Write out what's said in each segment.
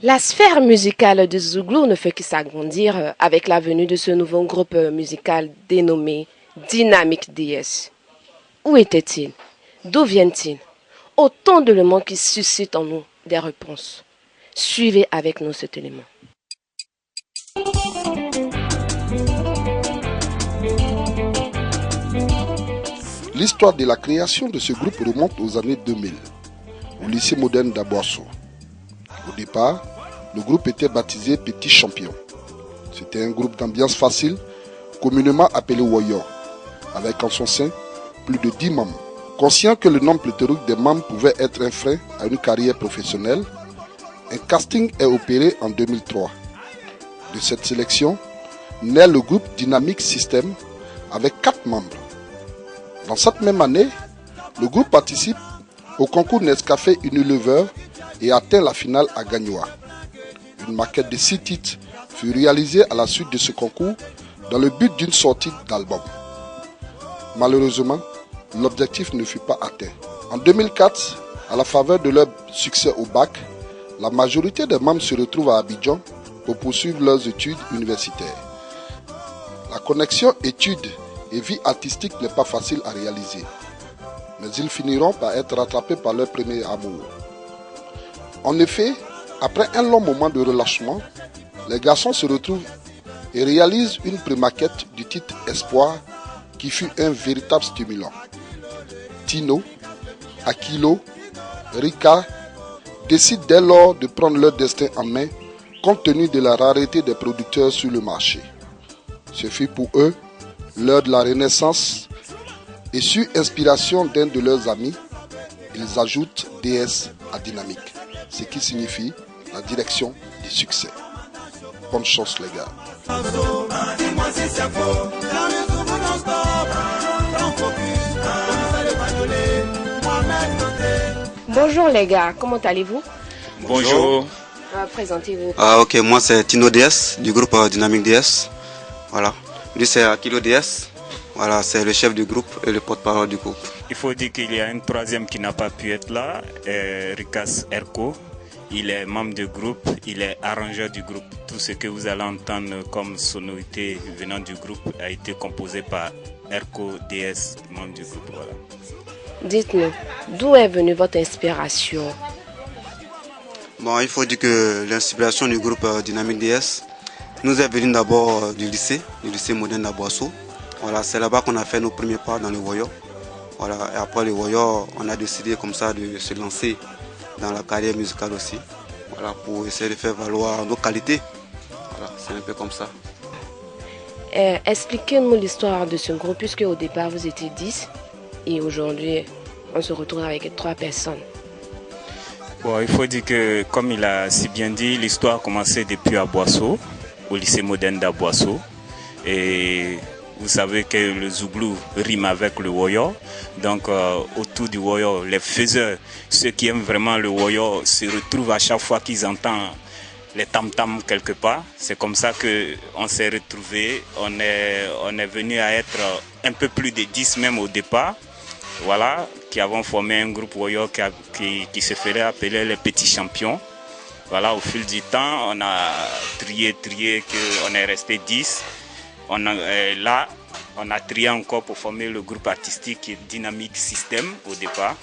La sphère musicale de Zouglou ne fait que s'agrandir avec la venue de ce nouveau groupe musical dénommé Dynamic DS. Où était-il? D'où viennent-ils? Autant d'éléments qui suscitent en nous des réponses. Suivez avec nous cet élément. L'histoire de la création de ce groupe remonte aux années 2000, au lycée moderne d'Aboasso. Au départ, le groupe était baptisé Petit Champion. C'était un groupe d'ambiance facile, communément appelé Warrior, avec en son sein plus de 10 membres. Conscient que le nombre pléthorique des membres pouvait être un frein à une carrière professionnelle, un casting est opéré en 2003. De cette sélection, naît le groupe Dynamic System avec 4 membres. Dans cette même année, le groupe participe au concours Nescafé Unilever et atteint la finale à Gagnoa. Une maquette de 6 titres fut réalisée à la suite de ce concours dans le but d'une sortie d'album. Malheureusement, l'objectif ne fut pas atteint. En 2004, à la faveur de leur succès au bac, la majorité des membres se retrouvent à Abidjan pour poursuivre leurs études universitaires. La connexion études et vie artistique n'est pas facile à réaliser, mais ils finiront par être rattrapés par leur premier amour. En effet, après un long moment de relâchement, les garçons se retrouvent et réalisent une prémaquette du titre Espoir qui fut un véritable stimulant. Tino, Akilo, Rika décident dès lors de prendre leur destin en main compte tenu de la rareté des producteurs sur le marché. Ce fut pour eux l'heure de la renaissance et sur inspiration d'un de leurs amis, ils ajoutent DS à Dynamique, ce qui signifie la direction du succès. Bonne chance les gars. Bonjour les gars, comment allez-vous? Bonjour. Présentez-vous. Ok, moi c'est Tino DS du groupe Dynamic DS. Voilà. Lui c'est Akilo DS. Voilà, c'est le chef du groupe et le porte-parole du groupe. Il faut dire qu'il y a un troisième qui n'a pas pu être là, Rikas Erko. Il est membre du groupe, il est arrangeur du groupe. Tout ce que vous allez entendre comme sonorité venant du groupe a été composé par Erko DS, membre du groupe. Voilà. Dites-nous, d'où est venue votre inspiration? Bon, il faut dire que l'inspiration du groupe Dynamic DS nous est venue d'abord du lycée moderne d'Aboasso. Voilà, c'est là-bas qu'on a fait nos premiers pas dans le Warrior. Voilà, et après le Warrior, on a décidé comme ça de se lancer dans la carrière musicale aussi. Voilà, pour essayer de faire valoir nos qualités. Voilà, c'est un peu comme ça. Expliquez-nous l'histoire de ce groupe, puisque au départ vous étiez 10 et aujourd'hui on se retrouve avec 3 personnes. Bon, il faut dire que, comme il a si bien dit, l'histoire a commencé depuis Aboasso, au lycée moderne d'Aboasso. Et vous savez que le Zouglou rime avec le Warrior. Donc, autour du Warrior, les faiseurs, ceux qui aiment vraiment le Warrior, se retrouvent à chaque fois qu'ils entendent les tam-tams quelque part. C'est comme ça qu'on s'est retrouvés. On est venu à être un peu plus de 10 même au départ. Voilà, qui avons formé un groupe Warrior qui se ferait appeler les Petits Champions. Voilà, au fil du temps, on a trié, qu'on est resté 10. Là, on a trié encore pour former le groupe artistique Dynamic System au départ.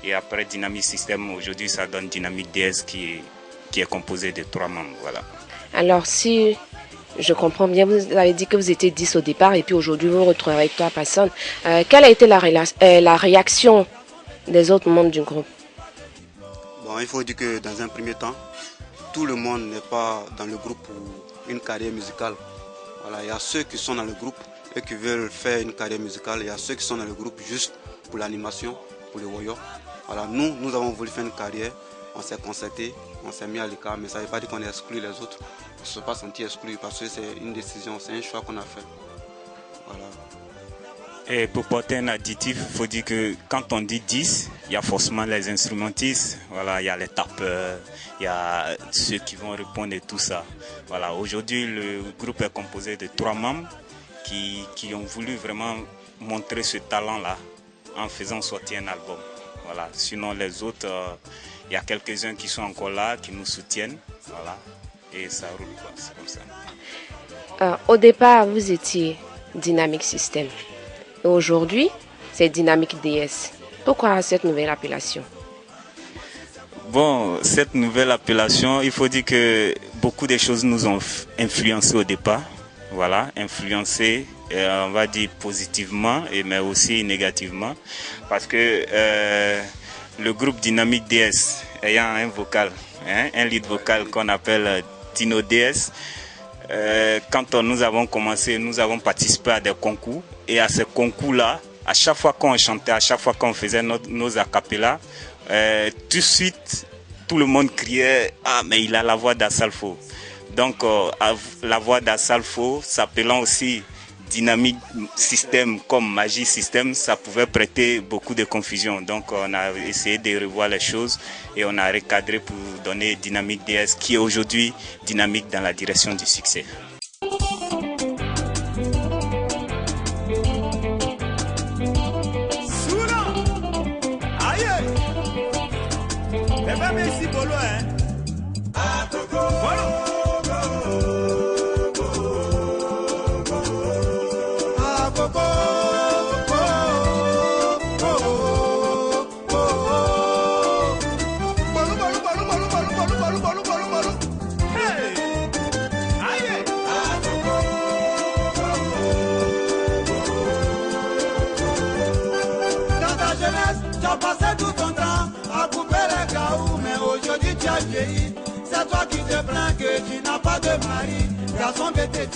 Et après Dynamic System, aujourd'hui, ça donne Dynamic DS qui est composé de 3 membres. Voilà. Alors, si je comprends bien, vous avez dit que vous étiez 10 au départ et puis aujourd'hui vous vous retrouvez avec 3 personnes. Quelle a été la réaction des autres membres du groupe? Bon, il faut dire que dans un premier temps, tout le monde n'est pas dans le groupe pour une carrière musicale. Voilà, il y a ceux qui sont dans le groupe et qui veulent faire une carrière musicale. Il y a ceux qui sont dans le groupe juste pour l'animation, pour le Warrior. Voilà, nous avons voulu faire une carrière. On s'est concerté, on s'est mis à l'écart, mais ça ne veut pas dire qu'on est exclu les autres. On ne se sont pas sentis exclus parce que c'est une décision, c'est un choix qu'on a fait. Voilà. Et pour porter un additif, il faut dire que quand on dit 10, il y a forcément les instrumentistes, voilà, il y a les tapeurs, il y a ceux qui vont répondre et tout ça. Voilà, aujourd'hui, le groupe est composé de 3 membres qui ont voulu vraiment montrer ce talent-là en faisant sortir un album. Voilà. Sinon, les autres, il y a quelques-uns qui sont encore là, qui nous soutiennent. Voilà, et ça roule quoi, c'est comme ça. Au départ, vous étiez Dynamic System. Et aujourd'hui, c'est Dynamic DS. Pourquoi cette nouvelle appellation? Bon, cette nouvelle appellation, il faut dire que beaucoup de choses nous ont influencé au départ. Voilà, influencé, on va dire positivement, mais aussi négativement. Parce que le groupe Dynamic DS, ayant un vocal, un lead vocal qu'on appelle Dino DS, quand nous avons commencé, nous avons participé à des concours. Et à ces concours-là, à chaque fois qu'on chantait, à chaque fois qu'on faisait nos acapellas, tout de suite, tout le monde criait « Ah, mais il a la voix d'Assalfo ». Donc, la voix d'Assalfo, s'appelant aussi Dynamic System comme Magie System, ça pouvait prêter beaucoup de confusion. Donc, on a essayé de revoir les choses et on a recadré pour donner Dynamic DS, qui est aujourd'hui dynamique dans la direction du succès.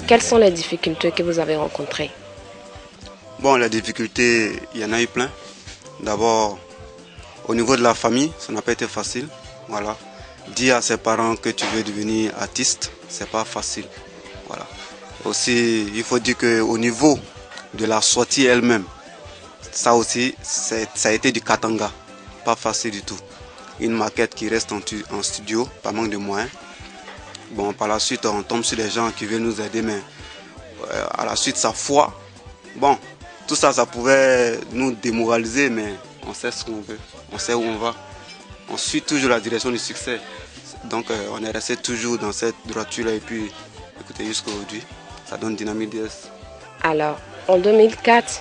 Quelles sont les difficultés que vous avez rencontrées? Bon, les difficultés, il y en a eu plein. D'abord, au niveau de la famille, ça n'a pas été facile. Voilà. Dire à ses parents que tu veux devenir artiste, c'est pas facile. Voilà. Aussi, il faut dire qu'au niveau de la sortie elle-même, ça aussi, ça a été du katanga. Pas facile du tout. Une maquette qui reste en studio, pas manque de moyens. Bon, par la suite, on tombe sur des gens qui veulent nous aider, mais à la suite, ça foire. Bon, tout ça, ça pouvait nous démoraliser, mais on sait ce qu'on veut, on sait où on va. On suit toujours la direction du succès. Donc, on est resté toujours dans cette droiture-là, et puis, écoutez, jusqu'à aujourd'hui, ça donne Dynamic DS. Alors, en 2004,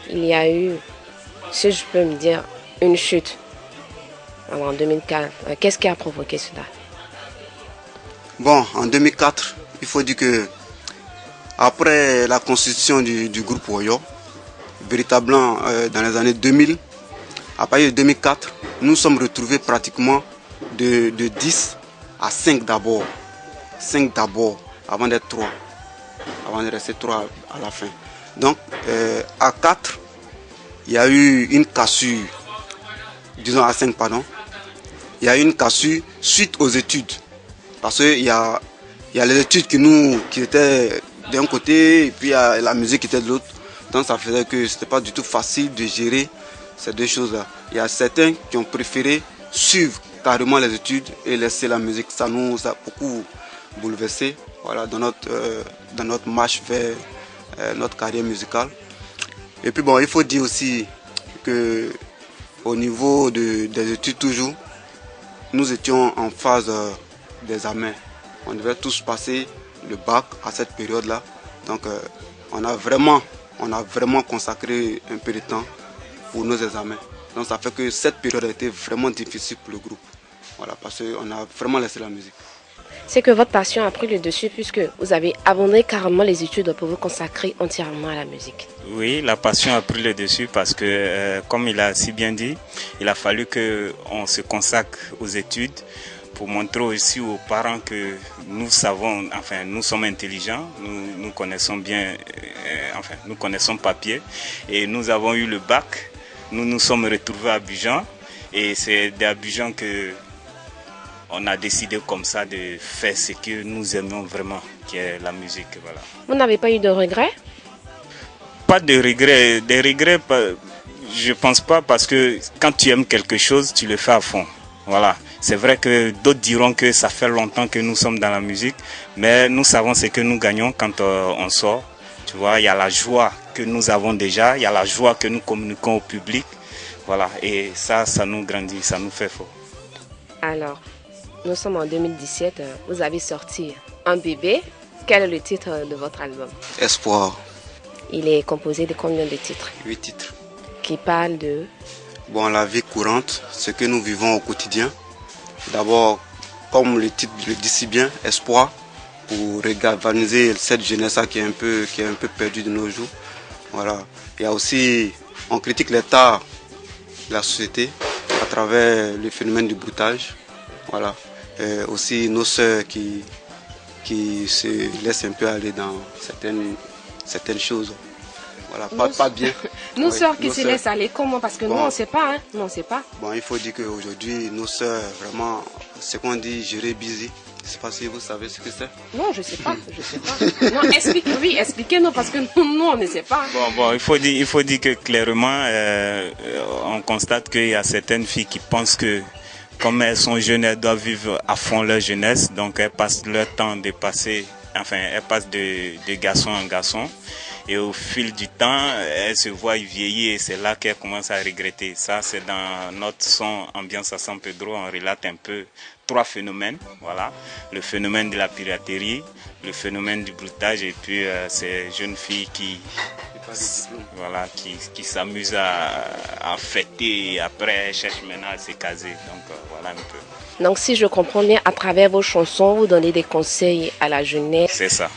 il y a eu, si je peux me dire, une chute. Alors, en 2004, qu'est-ce qui a provoqué cela? Bon, en 2004, il faut dire que après la constitution du groupe Oyo, véritablement dans les années 2000, à partir de 2004, nous sommes retrouvés pratiquement de 10 à 5 d'abord. 5 d'abord, avant d'être 3. Avant de rester 3 à la fin. Donc, à 4, il y a eu une cassure, disons à 5, pardon. Il y a eu une cassure suite aux études. Parce qu'il y a les études qui étaient d'un côté et puis il y a la musique qui était de l'autre. Donc ça faisait que ce n'était pas du tout facile de gérer ces deux choses-là. Il y a certains qui ont préféré suivre carrément les études et laisser la musique. Ça nous a beaucoup bouleversé, voilà, dans notre marche vers notre carrière musicale. Et puis bon, il faut dire aussi que au niveau des études toujours, nous étions en phase d'examen. On devait tous passer le bac à cette période-là. Donc on a vraiment consacré un peu de temps pour nos examens. Donc ça fait que cette période a été vraiment difficile pour le groupe. Voilà, parce qu'on a vraiment laissé la musique. C'est que votre passion a pris le dessus puisque vous avez abandonné carrément les études pour vous consacrer entièrement à la musique. Oui, la passion a pris le dessus parce que, comme il a si bien dit, il a fallu qu'on se consacre aux études pour montrer aussi aux parents que nous savons, enfin nous sommes intelligents, nous connaissons bien, enfin nous connaissons papier et nous avons eu le bac, nous nous sommes retrouvés à Abidjan et c'est d'Abidjan que on a décidé comme ça de faire ce que nous aimons vraiment, qui est la musique. Voilà. Vous n'avez pas eu de regrets? Pas de regrets. Des regrets, je pense pas, parce que quand tu aimes quelque chose, tu le fais à fond. Voilà. C'est vrai que d'autres diront que ça fait longtemps que nous sommes dans la musique, mais nous savons ce que nous gagnons quand on sort. Tu vois, il y a la joie que nous avons déjà, il y a la joie que nous communiquons au public. Voilà. Et ça nous grandit, ça nous fait fort. Alors, nous sommes en 2017, vous avez sorti Un bébé. Quel est le titre de votre album? Espoir. Il est composé de combien de titres? 8 titres. Qui parlent de... Bon, la vie courante, ce que nous vivons au quotidien. D'abord, comme le titre le dit si bien, espoir, pour galvaniser cette jeunesse qui est un peu perdue de nos jours. Voilà. Il y a aussi, on critique l'état de la société à travers le phénomène du broutage. Voilà. Et aussi nos sœurs qui se laissent un peu aller dans certaines choses. Voilà, pas bien. Nos Oui, sœurs qui nos se sœurs. laissent aller, comment? Parce que nous, on ne sait pas, hein? Nous, on ne sait pas. Bon, il faut dire qu'aujourd'hui, nos sœurs, vraiment, ce qu'on dit, gérer busy. Je ne sais pas si vous savez ce que c'est. Non, je ne sais pas. Je sais pas. Non, expliquez-nous parce que nous, on ne sait pas. Bon, il faut dire que clairement, on constate qu'il y a certaines filles qui pensent que comme elles sont jeunes, elles doivent vivre à fond leur jeunesse, donc elles passent leur temps de passer, elles passent de garçon en garçon. Et au fil du temps, elles se voient vieillir et c'est là qu'elles commencent à regretter. Ça, c'est dans notre son Ambiance à San Pedro, on relate un peu 3 phénomènes. Voilà. Le phénomène de la piraterie, le phénomène du broutage et puis ces jeunes filles qui s'amusent à fêter et après elles cherchent maintenant à se caser. Donc voilà un peu. Donc si je comprends bien, à travers vos chansons, vous donnez des conseils à la jeunesse. C'est ça.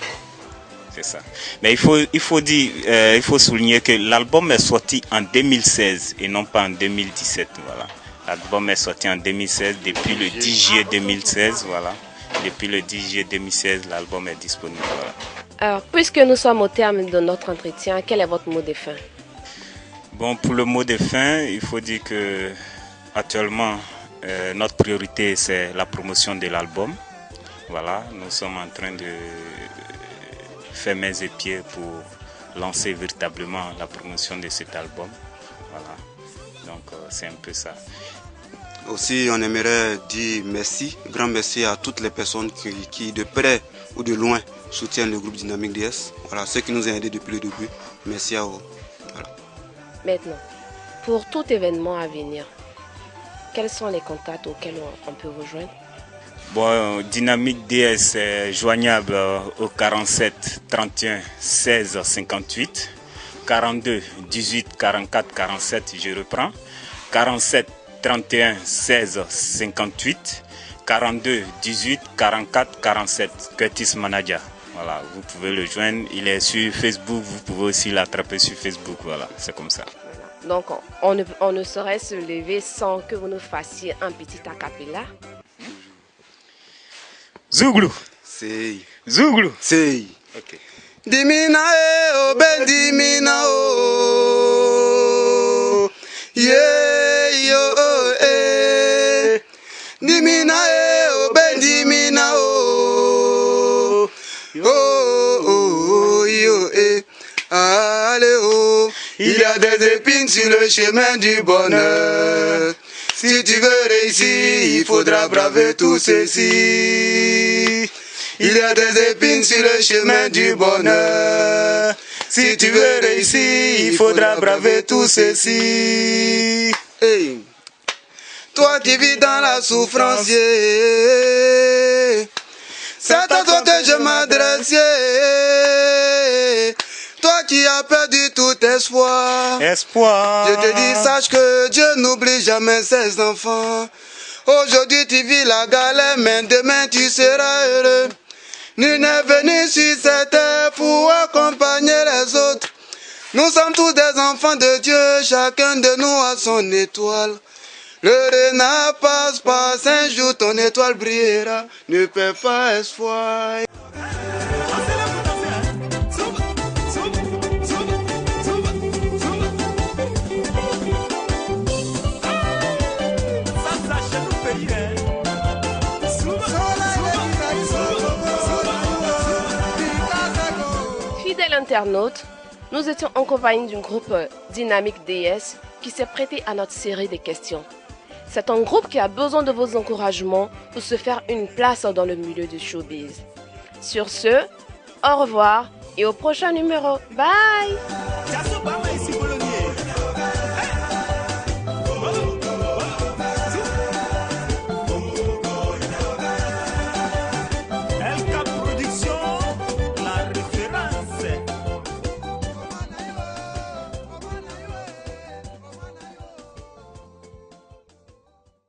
C'est ça. Mais il faut souligner que l'album est sorti en 2016 et non pas en 2017. Voilà. L'album est sorti en 2016 depuis le 10 juillet 2016. Voilà. Depuis le 10 juillet 2016, l'album est disponible. Voilà. Alors, puisque nous sommes au terme de notre entretien, quel est votre mot de fin? Bon, pour le mot de fin, il faut dire que actuellement, notre priorité, c'est la promotion de l'album. Voilà. Nous sommes en train de faire mains et pieds pour lancer véritablement la promotion de cet album. Voilà. Donc c'est un peu ça. Aussi, on aimerait dire merci, grand merci à toutes les personnes qui de près ou de loin soutiennent le groupe Dynamique DS. Voilà, ceux qui nous ont aidés depuis le début. Merci à vous. Voilà. Maintenant, pour tout événement à venir, quels sont les contacts auxquels on peut vous joindre? Bon, Dynamique DS est joignable au 47 31 16 58, 42 18 44 47, je reprends, 47 31 16 58, 42 18 44 47, Curtis Manager. Voilà, vous pouvez le joindre, il est sur Facebook, vous pouvez aussi l'attraper sur Facebook, voilà, c'est comme ça. Donc on ne saurait se lever sans que vous nous fassiez un petit acapella. Zouglou. C'est. Zouglou. C'est. Ok. Dimina oh ben dimina oh yeah yo dimina oh ben dimina oh yo allez oh, il y a des épines sur le chemin du bonheur. Si tu veux réussir, il faudra braver tout ceci. Il y a des épines sur le chemin du bonheur. Si tu veux réussir, il faudra braver tout ceci. Hey. Toi qui vis dans la souffrance, yeah. C'est à toi que je m'adresse, yeah. Toi qui as perdu tout espoir. Je te dis, sache que Dieu n'oublie jamais ses enfants. Aujourd'hui tu vis la galère, mais demain tu seras heureux. Nul n'est venu sur cette terre pour accompagner les autres. Nous sommes tous des enfants de Dieu, chacun de nous a son étoile. Le renard passe, un jour ton étoile brillera. Ne perds pas espoir. Fidèles internautes, nous étions en compagnie du groupe Dynamique DS qui s'est prêté à notre série de questions. C'est un groupe qui a besoin de vos encouragements pour se faire une place dans le milieu du showbiz. Sur ce, au revoir et au prochain numéro. Bye!